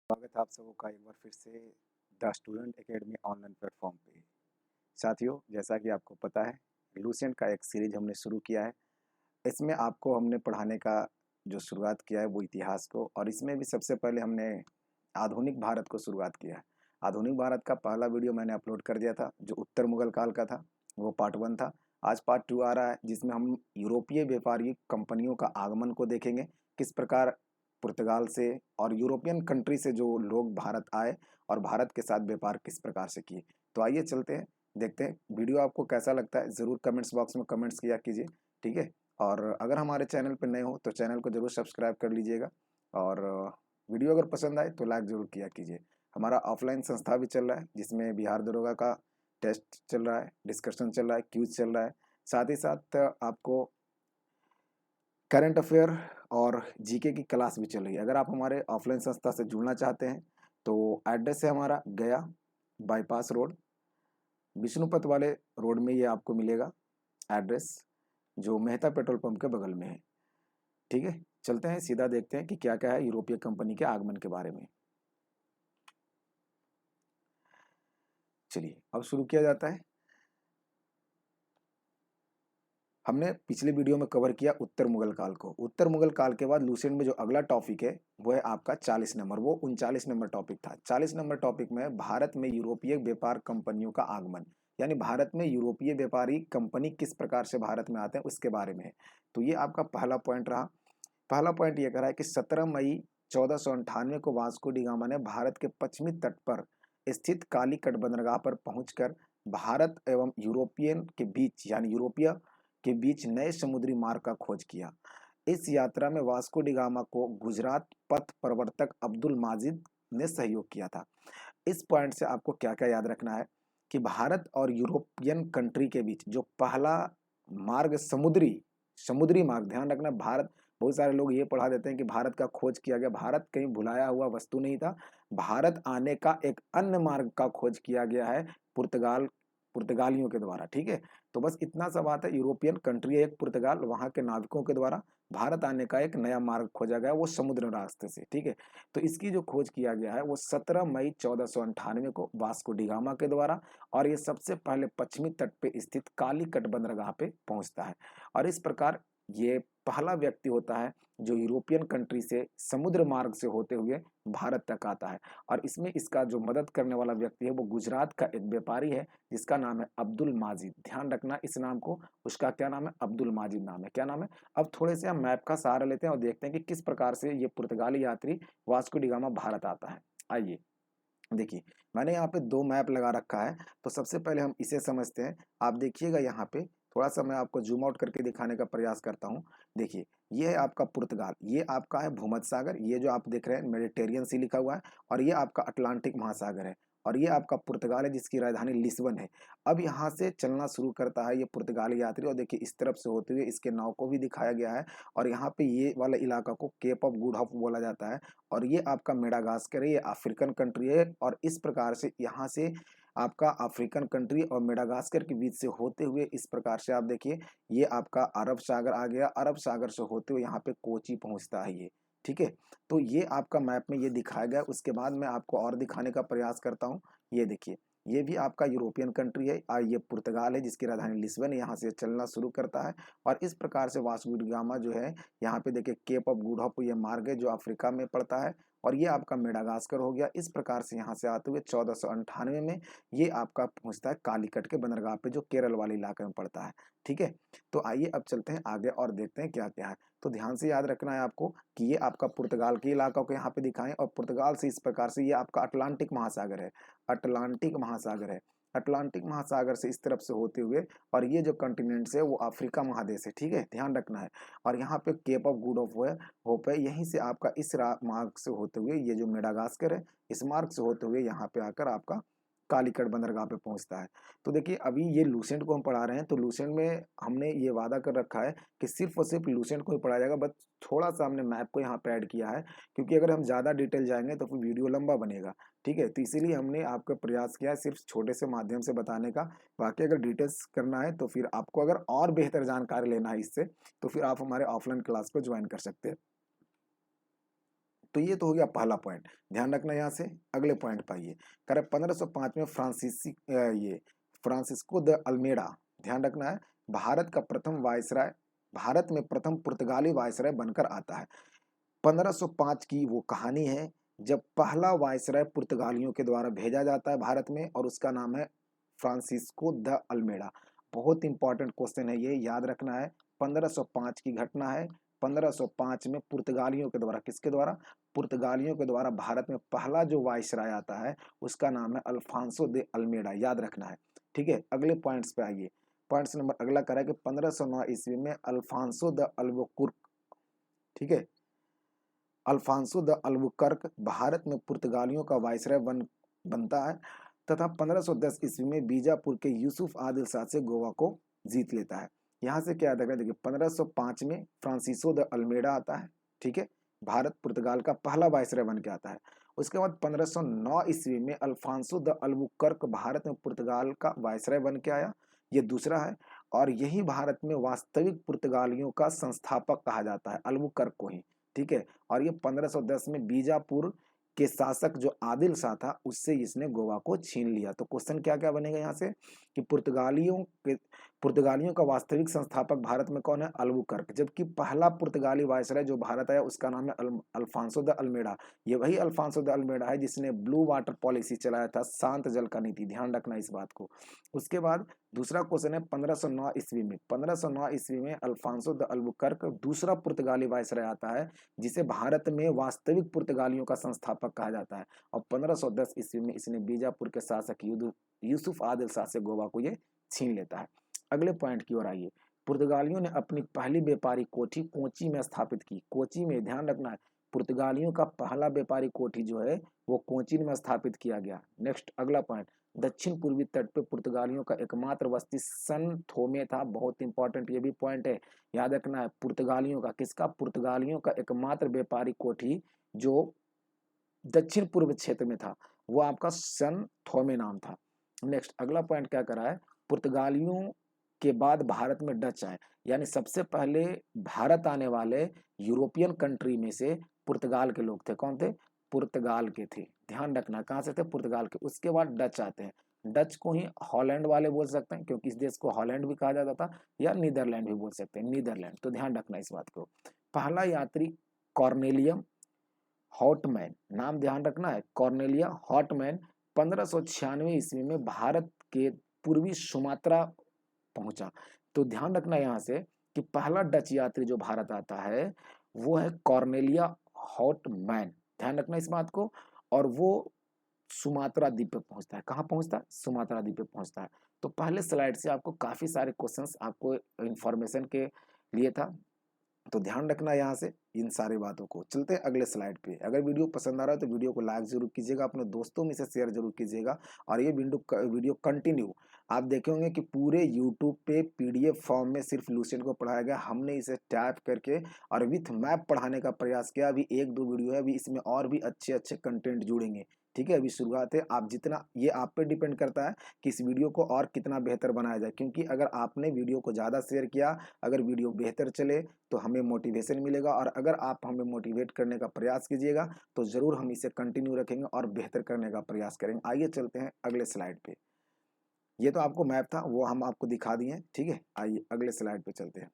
स्वागत है आप सबों का एक बार फिर से the student academy online platform पे। साथियों, जैसा कि आपको पता है, लूसेंट का एक सीरीज हमने शुरू किया है। इसमें आपको हमने पढ़ाने का जो शुरुआत किया है वो इतिहास को, और इसमें भी सबसे पहले हमने आधुनिक भारत को शुरुआत किया है। आधुनिक भारत का पहला वीडियो मैंने अपलोड कर दिया था जो उत्तर मुगल काल का था, वो पार्ट 1 था। आज पार्ट 2 आ रहा है जिसमें हम यूरोपीय व्यापारी कंपनियों का आगमन को देखेंगे। किस प्रकार पुर्तगाल से और यूरोपियन कंट्री से जो लोग भारत आए और भारत के साथ व्यापार किस प्रकार से किए। तो आइए चलते हैं, देखते हैं वीडियो आपको कैसा लगता है। ज़रूर कमेंट्स बॉक्स में कमेंट्स किया कीजिए, ठीक है। और अगर हमारे चैनल पर नए हो तो चैनल को जरूर सब्सक्राइब कर लीजिएगा, और वीडियो अगर पसंद आए तो लाइक ज़रूर किया कीजिए। हमारा ऑफलाइन संस्था भी चल रहा है जिसमें बिहार दरोगा का टेस्ट चल रहा है, डिस्कशन चल रहा है, क्यूज चल रहा है। साथ ही साथ आपको करंट अफेयर और जीके की क्लास भी चल रही है। अगर आप हमारे ऑफलाइन संस्था से जुड़ना चाहते हैं तो एड्रेस है हमारा गया बाईपास रोड, विष्णुपथ वाले रोड में ये आपको मिलेगा एड्रेस, जो मेहता पेट्रोल पंप के बगल में है। ठीक है, चलते हैं सीधा देखते हैं कि क्या क्या है यूरोपीय कंपनी के आगमन के बारे में। चलिए अब शुरू किया जाता है। हमने पिछले वीडियो में कवर किया उत्तर मुगल काल को। उत्तर मुगल काल के बाद लूसेंट में जो अगला टॉपिक है वो है आपका 40 नंबर, वो 39 नंबर टॉपिक था। 40 नंबर टॉपिक में भारत में यूरोपीय व्यापार कंपनियों का आगमन, यानी भारत में यूरोपीय व्यापारी कंपनी किस प्रकार से भारत में आते हैं उसके बारे में है। तो ये आपका पहला पॉइंट रहा। पहला पॉइंट ये कह रहा है कि 17 मई 1498 को वास्को डी गामा ने भारत के पश्चिमी तट पर स्थित कालीकट बंदरगाह पर पहुंचकर भारत एवं यूरोपियन के बीच, यानी यूरोपीय के बीच नए समुद्री मार्ग का खोज किया। इस यात्रा में वास्को डी गामा को गुजरात पथ प्रवर्तक अब्दुल माजिद ने सहयोग किया था। इस पॉइंट से आपको क्या क्या याद रखना है कि भारत और यूरोपियन कंट्री के बीच जो पहला मार्ग समुद्री समुद्री मार्ग, ध्यान रखना भारत, बहुत सारे लोग ये पढ़ा देते हैं कि भारत का खोज किया गया। भारत कहीं भुलाया हुआ वस्तु नहीं था। भारत आने का एक अन्य मार्ग का खोज किया गया है पुर्तगालियों के द्वारा। ठीक है, तो बस इतना सा बात है। यूरोपियन कंट्री है एक पुर्तगाल, वहां के नाविकों के द्वारा भारत आने का एक नया मार्ग खोजा गया, वो समुद्र रास्ते से। ठीक है, तो इसकी जो खोज किया गया है वो 17 मई 1498 को वास्को डी गामा के द्वारा, और ये सबसे पहले पश्चिमी तट पे स्थित कालीकट बंदरगाह पे पहुंचता है। और इस प्रकार ये पहला व्यक्ति होता है जो यूरोपियन कंट्री से समुद्र मार्ग से होते हुए भारत तक आता है। और इसमें इसका जो मदद करने वाला व्यक्ति है वो गुजरात का एक व्यापारी है जिसका नाम है अब्दुल माजिद। ध्यान रखना इस नाम को, उसका क्या नाम है, अब्दुल माजिद नाम है। क्या नाम है? अब थोड़े से हम मैप का सहारा लेते हैं और देखते हैं कि किस प्रकार से ये पुर्तगाली यात्री वास्को डी गामा भारत आता है। आइए देखिए, मैंने यहाँ पे दो मैप लगा रखा है, तो सबसे पहले हम इसे समझते हैं। आप देखिएगा यहाँ पे, थोड़ा सा मैं आपको जूम आउट करके दिखाने का प्रयास करता हूँ। देखिए, ये है आपका पुर्तगाल, ये आपका है भूमध्य सागर, ये जो आप देख रहे हैं मेडिटेरियन सी लिखा हुआ है, और ये आपका अटलांटिक महासागर है, और ये आपका पुर्तगाल है जिसकी राजधानी लिस्बन है। अब यहाँ से चलना शुरू करता है ये पुर्तगाली यात्री, और देखिए इस तरफ से होते हुए इसके नाव को भी दिखाया गया है, और यहाँ पे ये वाला इलाका को केप ऑफ गुड होप बोला जाता है। और ये आपका मेडागास्कर है, ये अफ्रीकन कंट्री है, और इस प्रकार से यहाँ से आपका अफ्रीकन कंट्री और मेडागास्कर के बीच से होते हुए इस प्रकार से आप देखिए ये आपका अरब सागर आ गया। अरब सागर से होते हुए यहाँ पे कोची पहुँचता है ये। ठीक है, तो ये आपका मैप में ये दिखाया गया। उसके बाद मैं आपको और दिखाने का प्रयास करता हूँ। ये देखिए, ये भी आपका यूरोपियन कंट्री है, और ये पुर्तगाल है जिसकी राजधानी लिस्बन है, यहाँ से चलना शुरू करता है। और इस प्रकार से वास्को डी गामा जो है, यहाँ पे देखिए केप ऑफ गुड होप ये मार्ग है जो अफ्रीका में पड़ता है, और ये आपका मेडागास्कर हो गया। इस प्रकार से यहाँ से आते हुए 1498 में ये आपका पहुंचता है कालीकट के बंदरगाह पे जो केरल वाले इलाके में पड़ता है। ठीक है, तो आइए अब चलते हैं आगे और देखते हैं क्या क्या है। तो ध्यान से याद रखना है आपको कि ये आपका पुर्तगाल के इलाका को यहाँ पे दिखाएं, और पुर्तगाल से इस प्रकार से ये आपका अटलांटिक महासागर है। अटलांटिक महासागर है, अटलांटिक महासागर से इस तरफ से होते हुए, और ये जो कॉन्टिनेंट्स है वो अफ्रीका महादेश है। ठीक है, ध्यान रखना है। और यहाँ पे Cape of Good of Hope है, यहीं से आपका इस मार्ग से होते हुए ये जो मेडागास्कर है इस मार्ग से होते हुए यहाँ पे आकर आपका कालीकट बंदरगाह पे पहुंचता है। तो देखिए अभी ये लूसेंट को हम पढ़ा रहे हैं, तो लूसेंट में हमने ये वादा कर रखा है कि सिर्फ और सिर्फ लूसेंट को ही पढ़ाया जाएगा, बस थोड़ा सा हमने मैप को यहाँ पे ऐड किया है, क्योंकि अगर हम ज़्यादा डिटेल जाएंगे तो फिर वीडियो लंबा बनेगा। ठीक है, तो इसीलिए हमने आपका प्रयास किया है सिर्फ छोटे से माध्यम से बताने का। बाकी अगर डिटेल्स करना है तो फिर आपको अगर और बेहतर जानकारी लेना है इससे, तो फिर आप हमारे ऑफलाइन क्लास को ज्वाइन कर सकते हैं। तो ये तो हो गया पहला पॉइंट, ध्यान रखना यहाँ से। अगले पॉइंट पर आइए, कह रहे 1505 में फ्रांसिस्को द अल्मेडा, ध्यान रखना है, भारत का प्रथम वायसराय, भारत में प्रथम पुर्तगाली वायसराय बनकर आता है। 1505 की वो कहानी है जब पहला वायसराय पुर्तगालियों के द्वारा भेजा जाता है भारत में, और उसका नाम है फ्रांसिस्को द अल्मेडा। बहुत इंपॉर्टेंट क्वेश्चन है ये, याद रखना है। 1505 की घटना है, 1505 में पुर्तगालियों के द्वारा, किसके द्वारा? पुर्तगालियों के द्वारा भारत में पहला जो वायसराय आता है उसका नाम है अल्फांसो दे अल्मेडा, याद रखना है। ठीक है, अगले पॉइंट्स पे आइए। पॉइंट्स नंबर अगला करा कि 1509 ईस्वी में अल्फांसो द अल्बुकुर्क, ठीक है, अल्फांसो द अल्बुकर्क भारत में पुर्तगालियों का वायसराय बनता है, तथा 1510 ईस्वी में बीजापुर के यूसुफ आदिल शाह से गोवा को जीत लेता है। यहाँ से क्या याद रखना है, देखिए 1505 में फ्रांसिसो द अल्मेडा आता है, ठीक है, भारत पुर्तगाल का पहला वायसराय बन के आता है। उसके बाद 1509 ईस्वी में अल्फांसो द अल्बुकर्क भारत में पुर्तगाल का वायसराय बन के आया, ये दूसरा है। और यही भारत में वास्तविक पुर्तगालियों का संस्थापक कहा जाता है, अल्बुकर्क को ही, ठीक है। और ये 1510 में बीजापुर के शासक जो आदिल शाह था उससे इसने गोवा को छीन लिया। तो क्वेश्चन क्या क्या बनेगा यहाँ से कि पुर्तगालियों का वास्तविक संस्थापक भारत में कौन है? अल्बुकर्क। जबकि पहला पुर्तगाली वायसराय जो भारत आया उसका नाम है अल्फांसो द अल्मेडा। ये वही अल्फांसो द अल्मेडा है जिसने ब्लू वाटर पॉलिसी चलाया था, शांत जल का नीति, ध्यान रखना इस बात को। उसके बाद दूसरा क्वेश्चन है 1509 ईस्वी में, 1509 ईस्वी में अल्फांसो द अल्बुकर्क दूसरा पुर्तगाली वायसराय आता है जिसे भारत में वास्तविक पुर्तगालियों का संस्थापक कहा जाता है। और 1510 ईस्वी में इसने बीजापुर के शासक यूसुफ आदिल शाह से गोवा को ये छीन लेता है। अगले पॉइंट की ओर आइए। पुर्तगालियों ने अपनी पहली व्यापारी कोठी कोची में स्थापित की। कोची में, ध्यान रखना है, पुर्तगालियों का पहला व्यापारी कोठी जो है वो कोचीन में स्थापित किया गया। नेक्स्ट अगला पॉइंट, दक्षिण पूर्वी तट पे पुर्तगालियों का एकमात्र बस्ती सन थोमे था। बहुत इंपॉर्टेंट ये भी पॉइंट है, याद रखना है। पुर्तगालियों का, किसका? पुर्तगालियों का एकमात्र व्यापारी कोठी जो दक्षिण पूर्व क्षेत्र में था वो आपका सन थोमे नाम था। नेक्स्ट अगला पॉइंट क्या करा है, पुर्तगालियों के बाद भारत में डच आए, यानी सबसे पहले भारत आने वाले यूरोपियन कंट्री में से पुर्तगाल के लोग थे। कौन थे? पुर्तगाल के थे, ध्यान रखना, कहाँ से थे? पुर्तगाल के। उसके बाद डच आते हैं, डच को ही हॉलैंड वाले बोल सकते हैं क्योंकि इस देश को हॉलैंड भी कहा जाता था, या नीदरलैंड भी बोल सकते हैं, नीदरलैंड। तो ध्यान रखना इस बात को। पहला यात्री कॉर्नेलियम हॉटमैन, नाम ध्यान रखना है, कॉर्नेलिया हॉटमैन 1596 ईस्वी में भारत के पूर्वी सुमात्रा पहुंचा। तो ध्यान रखना यहाँ से कि पहला डच यात्री जो भारत आता है वो है कॉर्नेलिया हॉटमैन, ध्यान रखना इस बात को। और वो सुमात्रा द्वीप पे पहुंचता है। कहाँ पहुंचता है? सुमात्रा द्वीप पे पहुंचता है। तो पहले स्लाइड से आपको काफी सारे क्वेश्चंस आपको इंफॉर्मेशन के लिए था, तो ध्यान रखना यहाँ से इन सारी बातों को। चलते हैं अगले स्लाइड पे। अगर वीडियो पसंद आ रहा है तो वीडियो को लाइक जरूर कीजिएगा, अपने दोस्तों में से शेयर जरूर कीजिएगा। और ये वीडियो कंटिन्यू आप देखे होंगे कि पूरे यूट्यूब पे पीडीएफ फॉर्म में सिर्फ लुसेंट को पढ़ाया गया। हमने इसे टाइप करके और विथ मैप पढ़ाने का प्रयास किया। अभी 1-2 वीडियो है, अभी इसमें और भी अच्छे अच्छे कंटेंट जुड़ेंगे, ठीक है। अभी शुरुआत है, आप जितना, ये आप पे डिपेंड करता है कि इस वीडियो को और कितना बेहतर बनाया जाए। क्योंकि अगर आपने वीडियो को ज़्यादा शेयर किया, अगर वीडियो बेहतर चले तो हमें मोटिवेशन मिलेगा। और अगर आप हमें मोटिवेट करने का प्रयास कीजिएगा तो ज़रूर हम इसे कंटिन्यू रखेंगे और बेहतर करने का प्रयास करेंगे। आइए चलते हैं अगले स्लाइड पे। ये तो आपको मैप था, वो हम आपको दिखा दिए, ठीक है। आइए अगले स्लाइड पे चलते हैं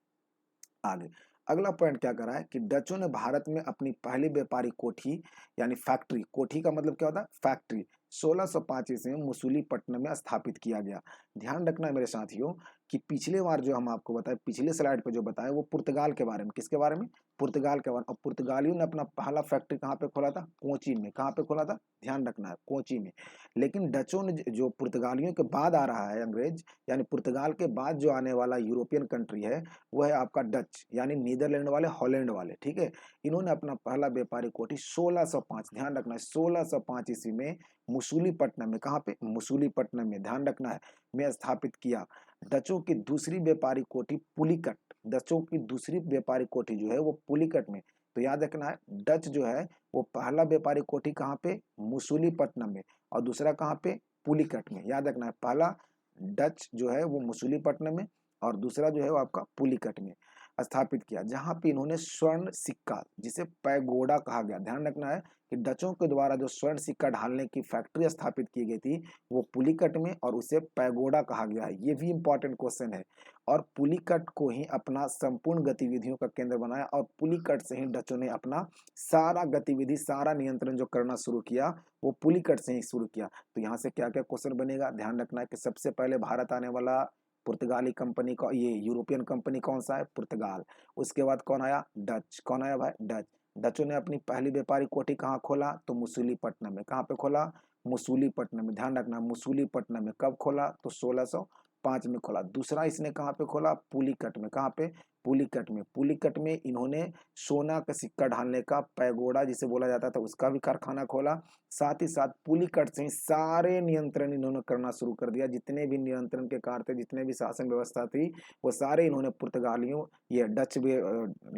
आगे। अगला पॉइंट क्या करा है कि डचों ने भारत में अपनी पहली व्यापारी कोठी यानी फैक्ट्री, कोठी का मतलब क्या होता है? फैक्ट्री, 1605 ईस्वी में मसूलीपट्टनम में स्थापित किया गया। ध्यान रखना है मेरे साथियों कि पिछले बार जो हम आपको बताए, पिछले स्लाइड पे जो बताया वो पुर्तगाल के बारे में, किसके बारे में? पुर्तगाल के बारे में। और पुर्तगालियों ने अपना पहला फैक्ट्री कहाँ पे खोला था? कोचीन में। कहाँ पे खोला था? ध्यान रखना है, कोची में। लेकिन डचों ने, जो पुर्तगालियों के बाद आ रहा है अंग्रेज, यानी पुर्तगाल के बाद जो आने वाला यूरोपियन कंट्री है वो है आपका डच, यानी नीदरलैंड वाले, हॉलैंड वाले, ठीक है। इन्होंने अपना पहला व्यापारी कोठी 1605, ध्यान रखना है, 1605 ईस्वी में मसूलीपट्टनम में, कहाँ पे? मसूलीपट्टनम में, ध्यान रखना है, में स्थापित किया। डचों की दूसरी व्यापारी कोठी पुलिकट, डचों की दूसरी व्यापारी कोठी जो है वो पुलिकट में। तो याद रखना है, डच जो है वो पहला व्यापारी कोठी कहाँ पे? मसूलीपट्टनम में, और दूसरा कहाँ पे? पुलिकट में। याद रखना है, पहला डच जो है वो मसूलीपट्टनम में और दूसरा जो है वो आपका पुलिकट में। स्थापित किया, जहाँ पे इन्होंने स्वर्ण सिक्का, जिसे पैगोडा कहा गया, ध्यान रखना है कि डचों के द्वारा जो स्वर्ण सिक्का ढालने की फैक्ट्री स्थापित की गई थी वो पुलिकट में, और उसे पैगोडा कहा गया है। ये भी इंपॉर्टेंट क्वेश्चन है। और पुलिकट को ही अपना संपूर्ण गतिविधियों का केंद्र बनाया, और पुलिकट से ही डचों ने अपना सारा गतिविधि, सारा नियंत्रण जो करना शुरू किया वो पुलिकट से ही शुरू किया। तो यहाँ से क्या क्या क्वेश्चन बनेगा, ध्यान रखना है कि सबसे पहले भारत आने वाला पुर्तगाली कंपनी का, ये यूरोपियन कंपनी कौन सा है, पुर्तगाल। उसके बाद कौन आया, डच। कौन आया भाई, डच। डचों ने अपनी पहली व्यापारिक कोठी कहाँ खोला, तो मुसूलीपट्टनम में। कहाँ पे खोला, मुसूलीपट्टनम में। ध्यान रखना, मुसूलीपट्टनम में कब खोला, तो 1605 में खोला। दूसरा इसने कहाँ पे खोला, पुलिकट में। कहाँ पे, पुलिकट में। पुलिकट में इन्होंने सोना का सिक्का ढालने का, पैगोडा जिसे बोला जाता था, उसका भी कारखाना खोला। साथ ही साथ पुलिकट से ही सारे नियंत्रण इन्होंने करना शुरू कर दिया। जितने भी नियंत्रण के कार्य थे, जितने भी शासन व्यवस्था थी, वो सारे इन्होंने पुर्तगालियों, ये डच भी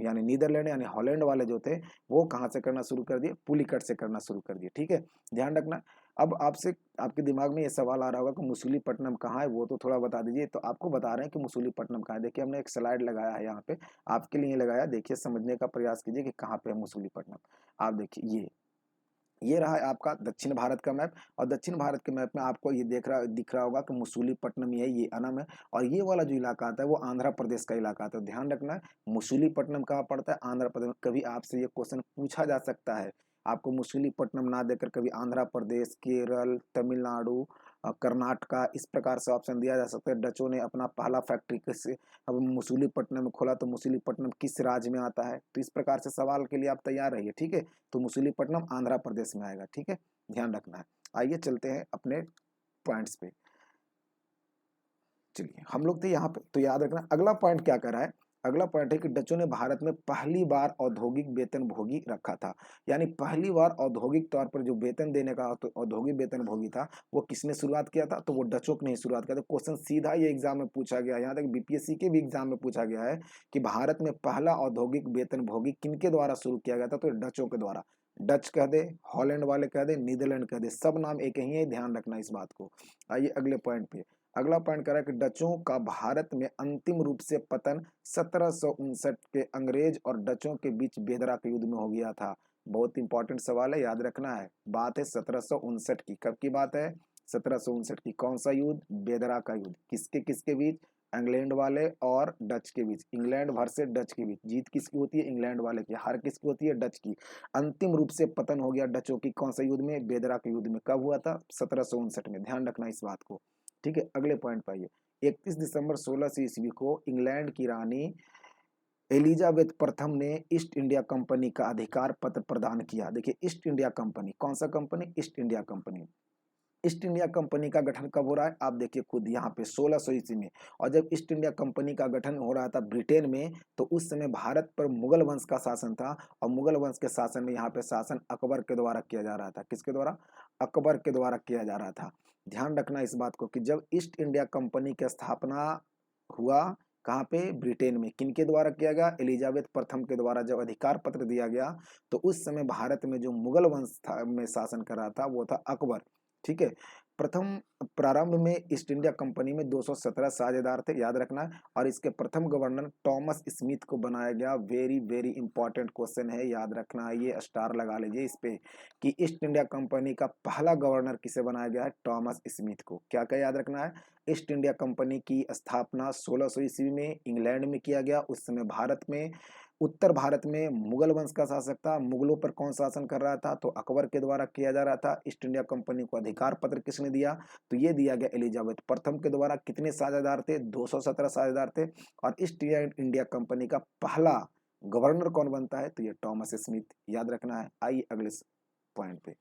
यानी नीदरलैंड यानी हॉलैंड वाले जो थे, वो कहाँ से करना शुरू कर दिए, पुलिकट से करना शुरू कर दिए। ठीक है, ध्यान रखना। अब आपसे, आपके दिमाग में ये सवाल आ रहा होगा कि मुसूलीपट्टनम कहाँ है, वो तो थोड़ा बता दीजिए। तो आपको बता रहे हैं कि मुसूलीपट्टनम कहाँ है। देखिए हमने एक स्लाइड लगाया है यहाँ पे, आपके लिए लगाया। देखिए, समझने का प्रयास कीजिए कि कहाँ पे है मुसूलीपट्टनम। आप देखिए, ये रहा है आपका दक्षिण भारत का मैप। और दक्षिण भारत के मैप में आपको ये दिख रहा होगा कि मुसूलीपट्टनम ही है, ये अनम है। और ये वाला जो इलाका आता है वो आंध्र प्रदेश का इलाका आता है। ध्यान रखना है, मुसूलीपट्टनम कहाँ पड़ता है, आंध्र प्रदेश में। कभी आपसे ये क्वेश्चन पूछा जा सकता है, आपको मुसूलीपट्टनम ना देकर कभी आंध्र प्रदेश, केरल, तमिलनाडु, कर्नाटका, इस प्रकार से ऑप्शन दिया जा सकता है। डचों ने अपना पहला फैक्ट्री किस, अब मुसूलीपट्टनम में खोला, तो मुसूलीपट्टनम किस राज्य में आता है, तो इस प्रकार से सवाल के लिए आप तैयार रहिए। ठीक है, तो मुसूलीपट्टनम आंध्र प्रदेश में आएगा। ठीक है, ध्यान रखना है। आइए चलते हैं अपने पॉइंट्स पे। चलिए, हम लोग थे यहाँ पे, तो याद रखना अगला पॉइंट क्या कर रहा है। अगला पॉइंट है कि डचों ने भारत में पहली बार औद्योगिक वेतन भोगी रखा था। यानी पहली बार औद्योगिक तौर पर जो वेतन देने का तो औद्योगिक वेतन भोगी था, वो किसने शुरुआत किया था, तो वो डचों ने ही शुरुआत किया था। क्वेश्चन सीधा ये एग्जाम में पूछा गया, यहाँ तक बीपीएससी के भी एग्जाम में पूछा गया है कि भारत में पहला औद्योगिक वेतन भोगी किनके द्वारा शुरू किया गया था, तो डचों के द्वारा। डच कह दे, हॉलैंड वाले कह दे, नीदरलैंड कह दे, सब नाम एक ही है, ध्यान रखना इस बात को। आइए अगले पॉइंट पे। अगला पॉइंट कह रहा है कि डचों का भारत में अंतिम रूप से पतन 1759 के अंग्रेज और डचों के बीच बेदरा के युद्ध में हो गया था। बहुत इंपॉर्टेंट सवाल है, याद रखना है। बात है 1759 की। कब की बात है, 1759 की। कौन सा युद्ध, बेदरा का युद्ध। किसके किसके बीच, इंग्लैंड वाले और डच के बीच। इंग्लैंड वर्सेस डच के बीच। जीत किसकी होती है, इंग्लैंड वाले की। हार किसकी होती है, डच की। अंतिम रूप से पतन हो गया डचों की, कौन सा युद्ध में, बेदरा के युद्ध में। कब हुआ था, 1759 में। ध्यान रखना इस बात को। ठीक है, अगले पॉइंट पर आइए। 31 दिसंबर 1600 ईस्वी को इंग्लैंड की रानी एलिजाबेथ प्रथम ने ईस्ट इंडिया कंपनी का अधिकार पत्र प्रदान किया। देखिए, ईस्ट इंडिया कंपनी, कौन सा company, east India company. East India company का गठन कब हो रहा है, आप देखिए खुद यहाँ पे 1600 ईस्वी में। और जब ईस्ट इंडिया कंपनी का गठन हो रहा था ब्रिटेन में, तो उस समय भारत पर मुगल वंश का शासन था। और मुगल वंश के शासन में यहाँ पे शासन अकबर के द्वारा किया जा रहा था। किसके द्वारा, अकबर के द्वारा किया जा रहा था। ध्यान रखना इस बात को कि जब ईस्ट इंडिया कंपनी की स्थापना हुआ, कहाँ पे, ब्रिटेन में। किनके द्वारा किया गया, एलिजाबेथ प्रथम के द्वारा जब अधिकार पत्र दिया गया, तो उस समय भारत में जो मुगल वंश था में शासन कर रहा था वो था अकबर। ठीक है, प्रथम प्रारंभ में ईस्ट इंडिया कंपनी में 217 साझेदार थे, याद रखना है। और इसके प्रथम गवर्नर टॉमस स्मिथ को बनाया गया। वेरी वेरी इंपॉर्टेंट क्वेश्चन है, याद रखना है, ये स्टार लगा लीजिए इस पे कि ईस्ट इंडिया कंपनी का पहला गवर्नर किसे बनाया गया है, टॉमस स्मिथ को। क्या क्या याद रखना है, ईस्ट इंडिया कंपनी की स्थापना 1600 ईस्वी में इंग्लैंड में किया गया। उस समय भारत में, उत्तर भारत में मुगल वंश का शासक था। मुगलों पर कौन शासन कर रहा था, तो अकबर के द्वारा किया जा रहा था। ईस्ट इंडिया कंपनी को अधिकार पत्र किसने दिया, तो ये दिया गया एलिजाबेथ प्रथम के द्वारा। कितने साझेदार थे, 217 साझेदार थे। और ईस्ट इंडिया कंपनी का पहला गवर्नर कौन बनता है, तो ये टॉमस स्मिथ, याद रखना है। आइए अगले पॉइंट पे।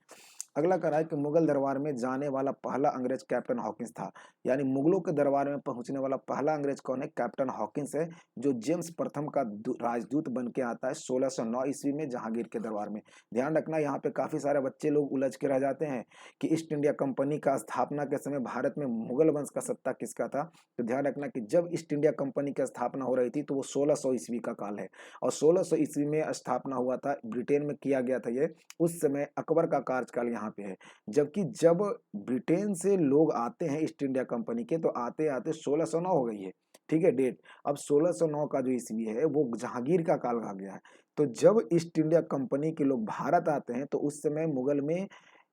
अगला कह रहा है कि मुगल दरबार में जाने वाला पहला अंग्रेज कैप्टन हॉकिंस था। यानी मुगलों के दरबार में पहुंचने वाला पहला अंग्रेज कौन है, कैप्टन हॉकिंस है, जो जेम्स प्रथम का राजदूत बन के आता है 1609 ईस्वी में जहांगीर के दरबार में। ध्यान रखना, यहाँ पे काफी सारे बच्चे लोग उलझ के रह जाते हैं कि ईस्ट इंडिया कंपनी का स्थापना के समय भारत में मुगल वंश का सत्ता किसका था। तो ध्यान रखना कि जब ईस्ट इंडिया कंपनी की स्थापना हो रही थी तो वो 1600 ईस्वी का काल है। और 1600 ईस्वी में स्थापना हुआ था, ब्रिटेन में किया गया था ये। उस समय अकबर का कार्यकाल यहाँ पे है। जबकि जब ब्रिटेन से लोग आते हैं ईस्ट इंडिया कंपनी के, तो आते आते 1609 हो गई है। ठीक है डेट। अब 1609 का जो ईस्वी है वो जहांगीर का काल कहा गया है। तो जब ईस्ट इंडिया कंपनी के लोग भारत आते हैं तो उस समय मुगल में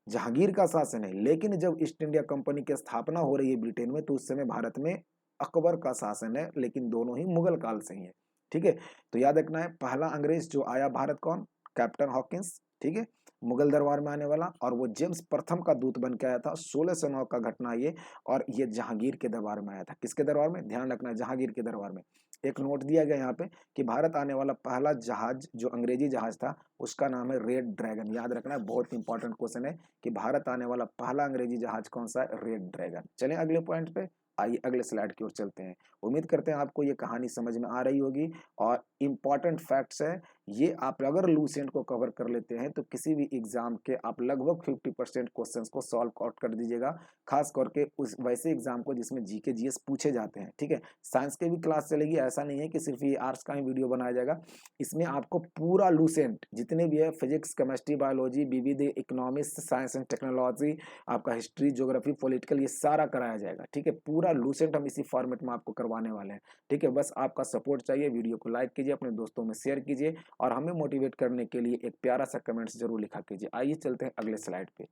जहांगीर का शासन है, लेकिन जब ईस्ट इंडिया कंपनी की स्थापना हो रही है ब्रिटेन में तो उस समय भारत में अकबर का शासन है, लेकिन दोनों ही मुगल काल से ही है। ठीक है, तो याद रखना है पहला अंग्रेज जो आया भारत कौन, कैप्टन हॉकिंस। ठीक है, मुगल दरबार में आने वाला, और वो जेम्स प्रथम का दूत बन के आया था। 1609 का घटना ये, और ये जहांगीर के दरबार में आया था। किसके दरबार में, ध्यान रखना है जहांगीर के दरबार में। एक नोट दिया गया यहाँ पे कि भारत आने वाला पहला जहाज जो अंग्रेजी जहाज था उसका नाम है रेड ड्रैगन। याद रखना है, बहुत इंपॉर्टेंट क्वेश्चन है कि भारत आने वाला पहला अंग्रेजी जहाज कौन सा है, रेड ड्रैगन। चलें अगले पॉइंट पे, आइए अगले स्लाइड की ओर चलते हैं। उम्मीद करते हैं आपको ये कहानी समझ में आ रही होगी, और इंपॉर्टेंट फैक्ट्स है ये, आप अगर लूसेंट को कवर कर लेते हैं तो किसी भी एग्जाम के आप लगभग 50% क्वेश्चंस को सॉल्व आउट कर दीजिएगा, खास करके उस वैसे एग्जाम को जिसमें जीके जीएस पूछे जाते हैं। ठीक है, साइंस के भी क्लास चलेगी, ऐसा नहीं है कि सिर्फ ये आर्ट्स का ही वीडियो बनाया जाएगा। इसमें आपको पूरा लूसेंट जितने भी है, फिजिक्स, केमिस्ट्री, बायोलॉजी, विविध इकोनॉमिक्स, साइंस एंड टेक्नोलॉजी, आपका हिस्ट्री, ज्योग्राफी, पॉलिटिकल, ये सारा कराया जाएगा। ठीक है, पूरा लूसेंट हम इसी फॉर्मेट में आपको करवाने वाले हैं। ठीक है, बस आपका सपोर्ट चाहिए। वीडियो को लाइक कीजिए, अपने दोस्तों में शेयर कीजिए, और हमें मोटिवेट करने के लिए एक प्यारा सा कमेंट्स जरूर लिखा कीजिए। आइए चलते हैं अगले स्लाइड पे।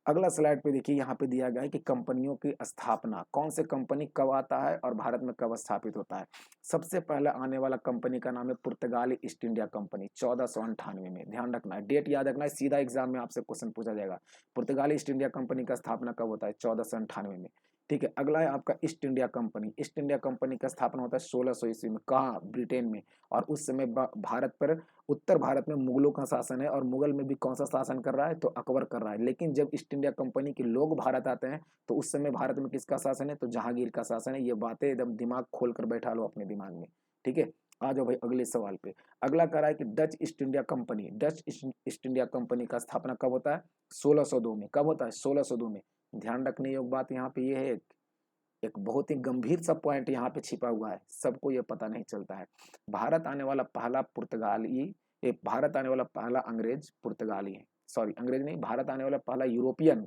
अगला स्लाइड पे देखिए, यहाँ पे दिया गया है कि कंपनियों की स्थापना, कौन से कंपनी कब आता है और भारत में कब स्थापित होता है। सबसे पहले आने वाला कंपनी का नाम है पुर्तगाली ईस्ट इंडिया कंपनी, 1498 में। ध्यान रखना है, डेट याद रखना है, सीधा एग्जाम में आपसे क्वेश्चन पूछा जाएगा। पुर्तगाली ईस्ट इंडिया कंपनी का स्थापना कब होता है, 1498 में। ठीक है, अगला है आपका east India company. East India company का स्थापना होता है 1600 ईस्वी में। कहाँ, ब्रिटेन में। और उस समय भारत पर, उत्तर भारत में मुगलों का शासन है, और मुगल में भी कौन सा शासन कर रहा है, तो अकबर कर रहा है। लेकिन जब ईस्ट इंडिया कंपनी के लोग भारत आते हैं तो उस समय भारत में किसका शासन है, तो जहांगीर का शासन है। ये बातें एकदम दिमाग खोल कर बैठा लो अपने दिमाग में। ठीक है, आ जाओ भाई अगले सवाल पे। अगला कह रहा है कि Dutch east India company, Dutch east India company का स्थापना कब होता है, 1602 में। कब होता है, 1602 में। ध्यान रखने योग्य बात यहाँ पे ये है, एक बहुत ही गंभीर सा पॉइंट यहाँ पे छिपा हुआ है, सबको ये पता नहीं चलता है। भारत आने वाला पहला पुर्तगाली, ये भारत आने वाला पहला अंग्रेज पुर्तगाली है, सॉरी अंग्रेज नहीं, भारत आने वाला पहला यूरोपियन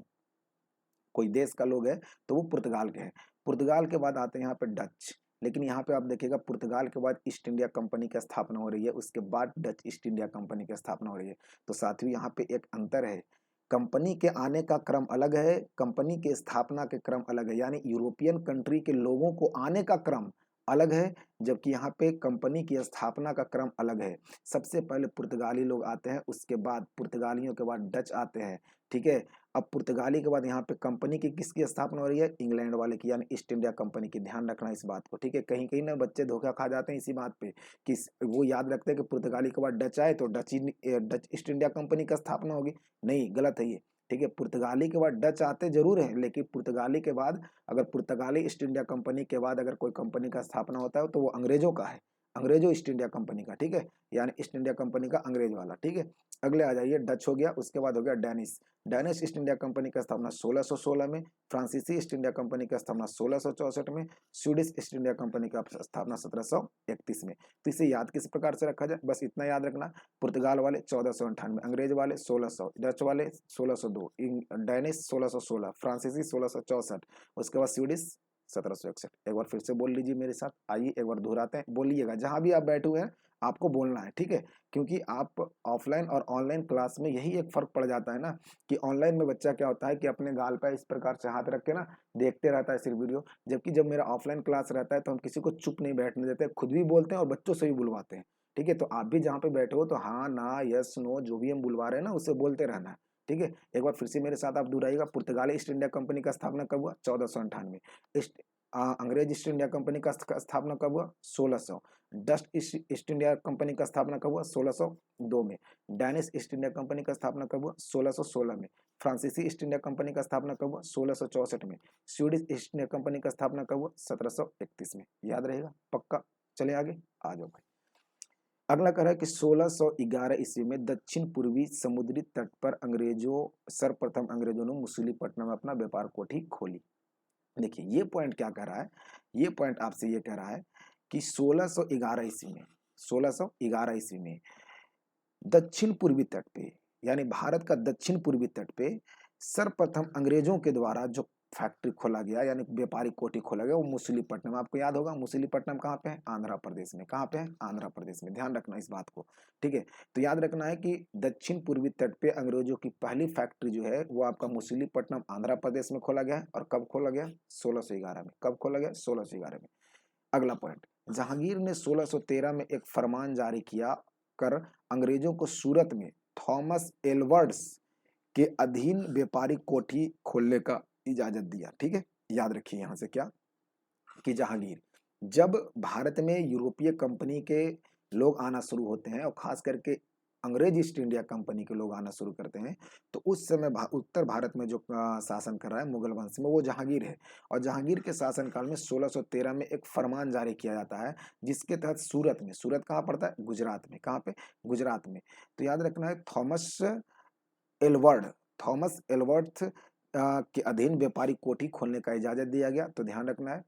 कोई देश का लोग है तो वो पुर्तगाल के हैं। पुर्तगाल के बाद आते हैं यहाँ पे डच। लेकिन यहाँ पे आप देखिएगा पुर्तगाल के बाद ईस्ट इंडिया कंपनी की स्थापना हो रही है, उसके बाद डच ईस्ट इंडिया कंपनी की स्थापना हो रही है। तो साथियों यहाँ पे एक अंतर है, कंपनी के आने का क्रम अलग है, कंपनी के स्थापना के क्रम अलग है। यानी यूरोपियन कंट्री के लोगों को आने का क्रम अलग है, जबकि यहाँ पे कंपनी की स्थापना का क्रम अलग है। सबसे पहले पुर्तगाली लोग आते हैं, उसके बाद पुर्तगालियों के बाद डच आते हैं। ठीक है, अब पुर्तगाली के बाद यहाँ पे कंपनी की किसकी स्थापना हो रही है, इंग्लैंड वाले की, यानी ईस्ट इंडिया कंपनी की। ध्यान रखना इस बात को। ठीक है, कहीं कहीं ना बच्चे धोखा खा जाते हैं इसी बात पे कि वो याद रखते हैं कि पुर्तगाली के बाद डच आए तो डच ईस्ट इंडिया कंपनी का स्थापना होगी। नहीं, गलत है ये। ठीक है, पुर्तगाली के बाद डच आते जरूर हैं, लेकिन पुर्तगाली के बाद, अगर पुर्तगाली ईस्ट इंडिया कंपनी के बाद अगर कोई कंपनी का स्थापना होता है तो वो अंग्रेजों का है, अंग्रेजों ईस्ट इंडिया कंपनी का। ठीक है, यानी ईस्ट इंडिया कंपनी का अंग्रेज वाला। ठीक है, अगले आ जाइए, डच हो गया, उसके बाद हो गया Danish. Danish east India company का स्थापना 1616 में, फ्रांसीसी ईस्ट इंडिया कंपनी का स्थापना 1664 में, स्वीडिश ईस्ट इंडिया कंपनी का स्थापना 1731 में। तो इसे याद किस प्रकार से रखा जाए, बस इतना याद रखना, पुर्तगाल वाले 1498, अंग्रेज वाले 1600, डच वाले 1602, डेनिश 1616, फ्रांसीसी 1664, उसके बाद स्वीडिश 1761। एक बार फिर से बोल लीजिए मेरे साथ, आइए एक बार दोहराते हैं, बोलिएगा जहां भी आप बैठे हुए हैं आपको बोलना है। ठीक है, क्योंकि आप ऑफलाइन और ऑनलाइन क्लास में यही एक फर्क पड़ जाता है ना, कि ऑनलाइन में बच्चा क्या होता है कि अपने गाल पर इस प्रकार से हाथ रख के ना देखते रहता है सिर्फ वीडियो, जबकि जब मेरा ऑफलाइन क्लास रहता है तो हम किसी को चुप नहीं बैठने देते, खुद भी बोलते हैं और बच्चों से भी बुलवाते हैं। ठीक है, तो आप भी जहाँ पे बैठे हो तो हाँ ना यस नो जो भी हम बुलवा रहे हैं ना उससे बोलते रहना है। ठीक है, एक बार फिर से मेरे साथ आप दोहराइएगा, पुर्तगाली ईस्ट इंडिया कंपनी का स्थापना कब हुआ, 1498। अंग्रेज ईस्ट इंडिया कंपनी का स्थापना कब हुआ, 1600। डच ईस्ट इंडिया कंपनी का स्थापना कब हुआ, 1602 में। डेनिश ईस्ट इंडिया कंपनी का स्थापना कब हुआ, 1616 में। फ्रांसीसी ईस्ट इंडिया कंपनी का स्थापना कब हुआ, 1664 में। स्वीडिश ईस्ट इंडिया कंपनी का स्थापना कब हुआ, 1731 में। याद रहेगा पक्का। चले आगे, आ जाओ भाई। अगला कह रहा है कि 1611 ईस्वी में दक्षिण पूर्वी समुद्री तट पर सर्वप्रथम अंग्रेजों ने मछलीपट्टनम में अपना व्यापार कोठी खोली। देखिए ये पॉइंट क्या कह रहा है, ये पॉइंट आपसे ये कह रहा है कि 1611 ईस्वी में, 1611 ईस्वी में दक्षिण पूर्वी तट पे, यानी भारत का दक्षिण पूर्वी तट पे सर्वप्रथम अंग्रेजों के द्वारा जो फैक्ट्री खोला गया यानी व्यापारिक कोठी खोला गया वो मछलीपट्टनम। आपको याद होगा मछलीपट्टनम कहाँ पे है? आंध्र प्रदेश में। कहाँ पे है? आंध्र प्रदेश में। ध्यान रखना इस बात को, ठीक है। तो याद रखना है कि दक्षिण पूर्वी तट पे अंग्रेजों की पहली फैक्ट्री जो है वो आपका मछलीपट्टनम आंध्र प्रदेश में खोला गया है। और कब खोला गया? 1611 में। कब खोला गया? 1611 में। अगला पॉइंट, जहांगीर ने 1613 में एक फरमान जारी किया कर अंग्रेजों को सूरत में थॉमस एडवर्ड्स के अधीन व्यापारिक कोठी खोलने का इजाजत दिया। ठीक है, याद रखिए यहां से क्या कि जहांगीर जब भारत में यूरोपीय कंपनी के लोग आना शुरू होते हैं और खास करके अंग्रेज ईस्ट इंडिया कंपनी के लोग आना शुरू करते हैं, तो उस समय उत्तर भारत में जो शासन कर रहा है मुगल वंश में वो जहांगीर है। और जहांगीर के शासनकाल में 1613 में एक फरमान जारी किया जाता है जिसके तहत सूरत में, सूरत कहाँ पड़ता है? गुजरात में। कहाँ पे? गुजरात में। तो याद रखना है एलवर्ड थॉमस एलवर्थ के अधीन व्यापारिक कोठी खोलने का इजाजत दिया गया। तो ध्यान रखना है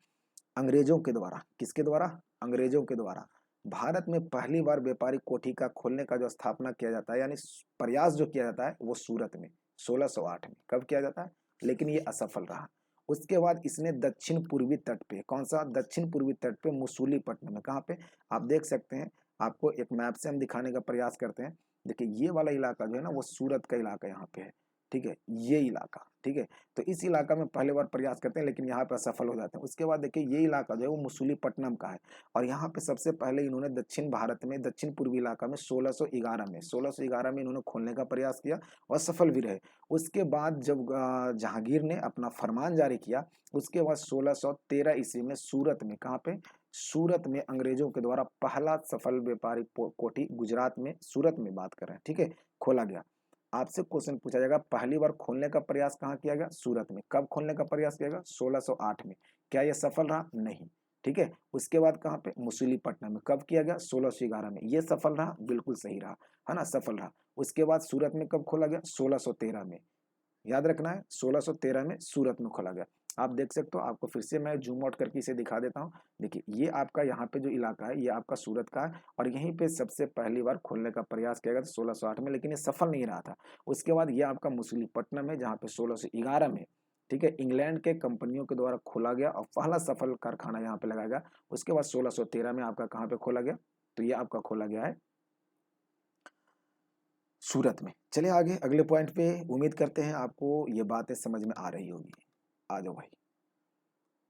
अंग्रेजों के द्वारा, किसके द्वारा? अंग्रेजों के द्वारा भारत में पहली बार व्यापारिक कोठी का खोलने का जो स्थापना किया जाता है यानी प्रयास जो किया जाता है वो सूरत में 1608 में। कब किया जाता है? लेकिन ये असफल रहा। उसके बाद इसने दक्षिण पूर्वी तट पे, कौन सा? दक्षिण पूर्वी तट पे मसूलीपट्टनम में। कहाँ पे? आप देख सकते हैं, आपको एक मैप से हम दिखाने का प्रयास करते हैं। देखिए ये वाला इलाका जो है ना वो सूरत का इलाका यहाँ पे है, ठीक है, ये इलाका, ठीक है। तो इस इलाका में पहले बार प्रयास करते हैं लेकिन यहाँ पे असफल हो जाते हैं। उसके बाद देखिए ये इलाका जो है वो मसूलीपट्टनम का है और यहाँ पे सबसे पहले इन्होंने दक्षिण भारत में दक्षिण पूर्वी इलाका में 1611 में इन्होंने खोलने का प्रयास किया और सफल भी रहे। उसके बाद जब जहांगीर ने अपना फरमान जारी किया उसके बाद 1613 ईस्वी में सूरत में, कहाँ पे? सूरत में अंग्रेजों के द्वारा पहला सफल व्यापारिक कोठी गुजरात में सूरत में बात कर रहे हैं, ठीक है, खोला गया। आपसे क्वेश्चन पूछा जाएगा पहली बार खोलने का प्रयास कहाँ किया गया? सूरत में। कब खोलने का प्रयास किया गया? 1608 में। क्या यह सफल रहा? नहीं, ठीक है। उसके बाद कहाँ पे? मसूलीपट्टनम में। कब किया गया? 1611 में। ये सफल रहा? बिल्कुल सही रहा, है ना, सफल रहा। उसके बाद सूरत में कब खोला गया? 1613 में। याद रखना है 1613 में सूरत में खोला गया। आप देख सकते हो, आपको फिर से मैं जूम आउट करके इसे दिखा देता हूँ। देखिए ये आपका यहाँ पे जो इलाका है ये आपका सूरत का है और यहीं पे सबसे पहली बार खोलने का प्रयास किया गया था 1608 में, लेकिन ये सफल नहीं रहा था। उसके बाद ये आपका मसूलीपट्टनम है जहाँ पे 1611 में, ठीक है, इंग्लैंड के कंपनियों के द्वारा खोला गया और पहला सफल कारखाना यहाँ पे लगाया गया। उसके बाद 1613 में आपका कहाँ पे खोला गया? तो ये आपका खोला गया है सूरत में। चलिए आगे अगले पॉइंट पे, उम्मीद करते हैं आपको ये बातें समझ में आ रही होगी। आ जाओ भाई,